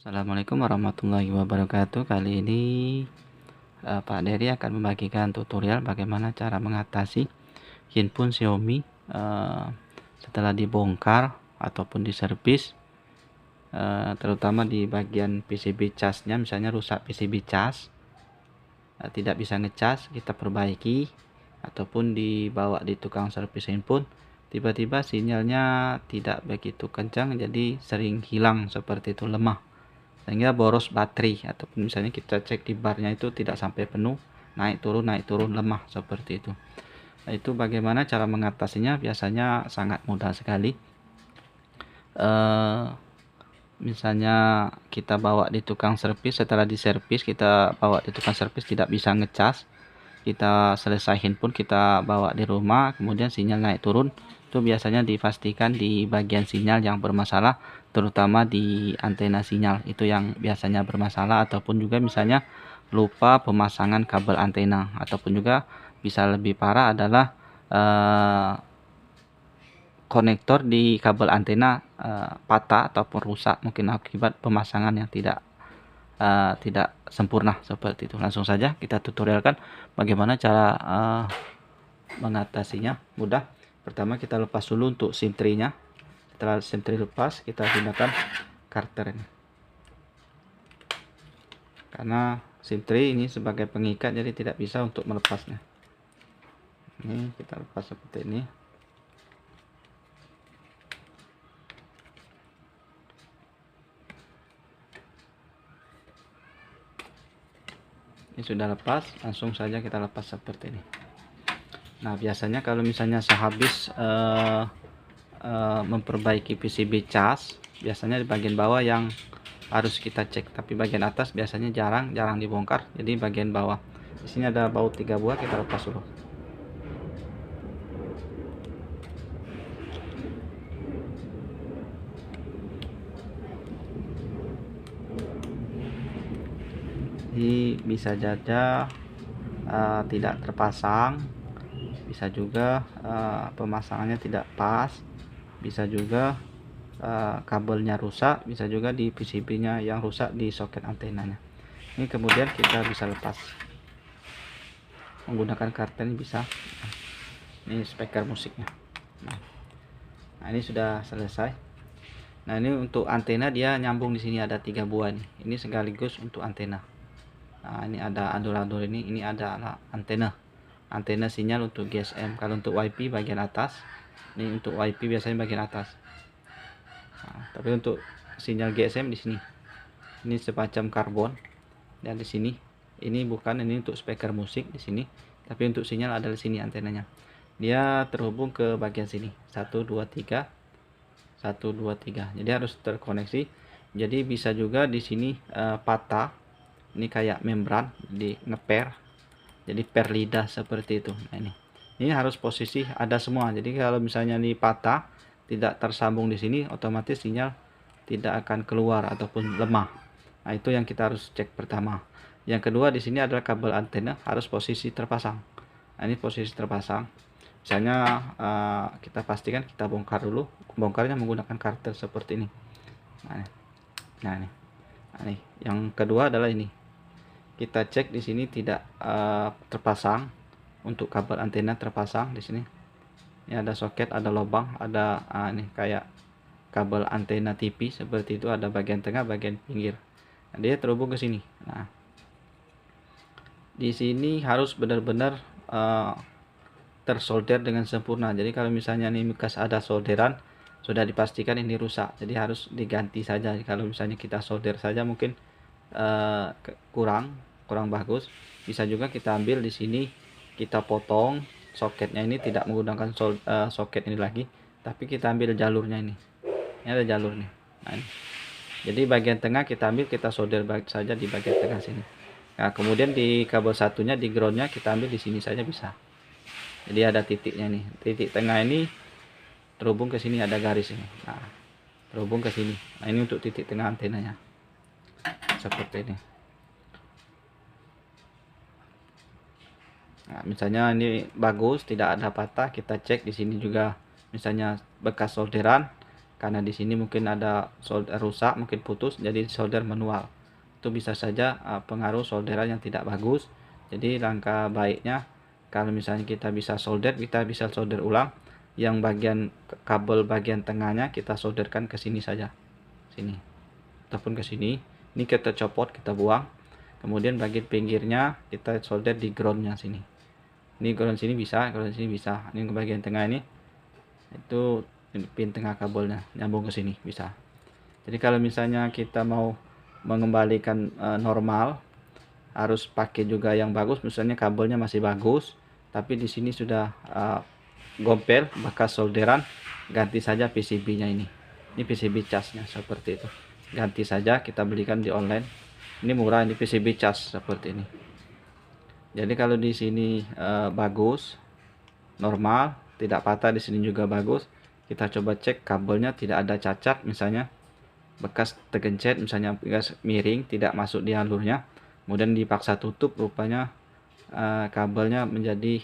Assalamualaikum warahmatullahi wabarakatuh. Kali ini Pak Dery akan membagikan tutorial bagaimana cara mengatasi handphone Xiaomi setelah dibongkar ataupun diservis, terutama di bagian PCB casnya. Misalnya rusak PCB cas, tidak bisa ngecas, kita perbaiki, ataupun dibawa di tukang servis handphone, tiba-tiba sinyalnya tidak begitu kencang, jadi sering hilang seperti itu, lemah, sehingga boros baterai, ataupun misalnya kita cek di barnya itu tidak sampai penuh, naik turun lemah seperti itu. Nah, itu bagaimana cara mengatasinya? Biasanya sangat mudah sekali. Misalnya kita bawa di tukang servis, setelah diservis kita bawa di tukang servis tidak bisa ngecas, kita selesai handphone kita bawa di rumah, kemudian sinyal naik turun, itu biasanya dipastikan di bagian sinyal yang bermasalah, terutama di antena sinyal itu yang biasanya bermasalah, ataupun juga misalnya lupa pemasangan kabel antena, ataupun juga bisa lebih parah adalah konektor di kabel antena patah ataupun rusak, mungkin akibat pemasangan yang tidak sempurna seperti itu. Langsung saja kita tutorialkan bagaimana cara mengatasinya. Mudah. Pertama kita lepas dulu untuk SIM tray-nya. Setelah SIM tray lepas, kita gunakan karter ini, karena SIM tray ini sebagai pengikat jadi tidak bisa untuk melepasnya. Ini kita lepas seperti ini. Ini sudah lepas, langsung saja kita lepas seperti ini. Nah, biasanya kalau misalnya sehabis memperbaiki PCB cas, biasanya di bagian bawah yang harus kita cek, tapi bagian atas biasanya jarang dibongkar. Jadi bagian bawah di sini ada baut 3 buah, kita lepas dulu. Ini bisa saja tidak terpasang, bisa juga pemasangannya tidak pas, bisa juga kabelnya rusak, bisa juga di PCB nya yang rusak di soket antenanya. Ini kemudian kita bisa lepas menggunakan karter, ini bisa. Ini speaker musiknya. Nah, ini sudah selesai. Nah, ini untuk antena dia nyambung di sini ada 3 buah nih. Ini sekaligus untuk antena. Nah, ini ada adul-adul ini ada antena sinyal untuk GSM. Kalau untuk WiFi bagian atas, ini untuk WiFi biasanya bagian atas. Nah, tapi untuk sinyal GSM di sini, ini semacam karbon, dan di sini ini bukan, ini untuk speaker musik di sini, tapi untuk sinyal ada di sini antenanya. Dia terhubung ke bagian sini 1 2 3 1 2 3, jadi harus terkoneksi. Jadi bisa juga di sini patah, ini kayak membran di ngeper, jadi per lidah seperti itu. Nah, ini harus posisi ada semua. Jadi kalau misalnya ini patah, tidak tersambung di sini, otomatis sinyal tidak akan keluar ataupun lemah. Nah, itu yang kita harus cek pertama. Yang kedua di sini adalah kabel antena harus posisi terpasang. Nah, ini posisi terpasang. Misalnya kita pastikan kita bongkar dulu. Bongkarnya menggunakan karter seperti ini. Nah, ini. Yang kedua adalah ini. Kita cek di sini tidak terpasang. Untuk kabel antena terpasang di sini. Ini ada soket, ada lubang, ada ini kayak kabel antena TV seperti itu, ada bagian tengah, bagian pinggir. Nah, dia terhubung ke sini. Nah, di sini harus benar-benar tersolder dengan sempurna. Jadi kalau misalnya ini bekas ada solderan, sudah dipastikan ini rusak, jadi harus diganti saja. Kalau misalnya kita solder saja mungkin kurang bagus, bisa juga kita ambil di sini, kita potong soketnya, ini tidak menggunakan soket ini lagi, tapi kita ambil jalurnya ini ada jalurnya. Nah, ini. Jadi bagian tengah kita ambil, kita solder saja di bagian tengah sini. Nah, kemudian di kabel satunya, di groundnya kita ambil di sini saja bisa. Jadi ada titiknya nih, titik tengah ini terhubung ke sini, ada garis ini. Nah, terhubung ke sini. Nah, ini untuk titik tengah antenanya seperti ini. Nah, misalnya ini bagus, tidak ada patah, kita cek di sini juga misalnya bekas solderan, karena di sini mungkin ada solder rusak, mungkin putus, jadi solder manual. Itu bisa saja pengaruh solderan yang tidak bagus. Jadi langkah baiknya kalau misalnya kita bisa solder, kita bisa solder ulang. Yang bagian kabel bagian tengahnya kita solderkan ke sini saja, sini ataupun ke sini. Ini kita copot, kita buang. Kemudian bagian pinggirnya kita solder di groundnya sini. Ini ground sini bisa, ground sini bisa. Ini ke bagian tengah ini, itu pin tengah kabelnya nyambung ke sini bisa. Jadi kalau misalnya kita mau mengembalikan normal, harus pakai juga yang bagus. Misalnya kabelnya masih bagus, tapi di sini sudah gompel bekas solderan, ganti saja PCB-nya ini. Ini PCB casnya seperti itu. Ganti saja, kita belikan di online. Ini murah, ini PCB cas seperti ini. Jadi kalau di sini bagus, normal, tidak patah, di sini juga bagus. Kita coba cek kabelnya tidak ada cacat, misalnya bekas tergencet, misalnya bekas miring, tidak masuk di alurnya. Kemudian dipaksa tutup, rupanya kabelnya menjadi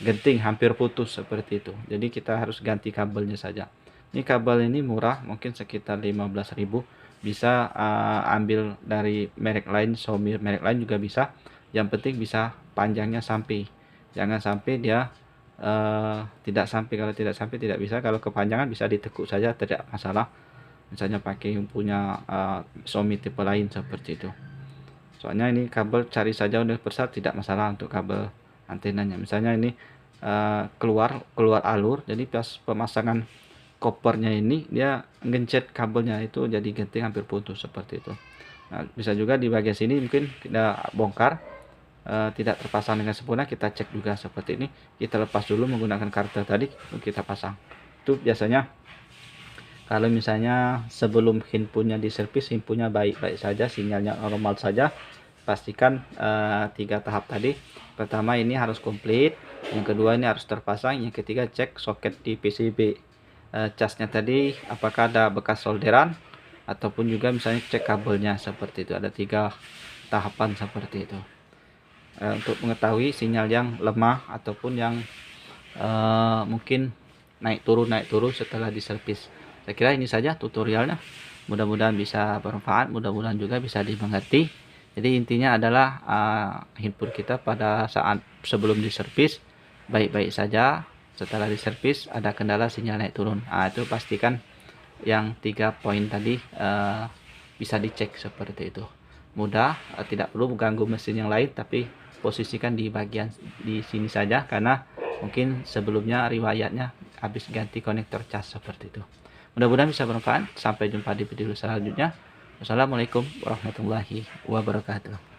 genting, hampir putus seperti itu. Jadi kita harus ganti kabelnya saja. Ini kabel ini murah, mungkin sekitar 15.000. Bisa ambil dari merek lain, Xiaomi merek lain juga bisa. Yang penting bisa panjangnya sampai. Jangan sampai dia tidak sampai. Kalau tidak sampai tidak bisa. Kalau kepanjangan bisa ditekuk saja, tidak masalah. Misalnya pakai yang punya Xiaomi tipe lain seperti itu. Soalnya ini kabel cari saja universal, tidak masalah untuk kabel antenanya. Misalnya ini keluar alur, jadi pas pemasangan kopernya ini dia ngencet kabelnya, itu jadi genting, hampir putus seperti itu. Nah, bisa juga di bagian sini mungkin kita bongkar, tidak terpasang dengan sempurna, kita cek juga seperti ini. Kita lepas dulu menggunakan kartu tadi, kita pasang. Itu biasanya kalau misalnya sebelum handphonenya diservis, handphonenya baik-baik saja, sinyalnya normal saja, pastikan 3 tahap tadi. Pertama ini harus komplit, yang kedua ini harus terpasang, yang ketiga cek soket di PCB casnya tadi apakah ada bekas solderan, ataupun juga misalnya cek kabelnya seperti itu. Ada 3 tahapan seperti itu untuk mengetahui sinyal yang lemah ataupun yang mungkin naik turun setelah diservis. Saya kira ini saja tutorialnya, mudah-mudahan bisa bermanfaat, mudah-mudahan juga bisa dimengerti. Jadi intinya adalah handphone kita pada saat sebelum diservis baik-baik saja, setelah diservis ada kendala sinyal naik turun. Itu pastikan yang 3 poin tadi bisa dicek seperti itu. Mudah, tidak perlu mengganggu mesin yang lain, tapi posisikan di bagian di sini saja, karena mungkin sebelumnya riwayatnya habis ganti konektor cas seperti itu. Mudah-mudahan bisa bermanfaat. Sampai jumpa di video selanjutnya. Wassalamualaikum warahmatullahi wabarakatuh.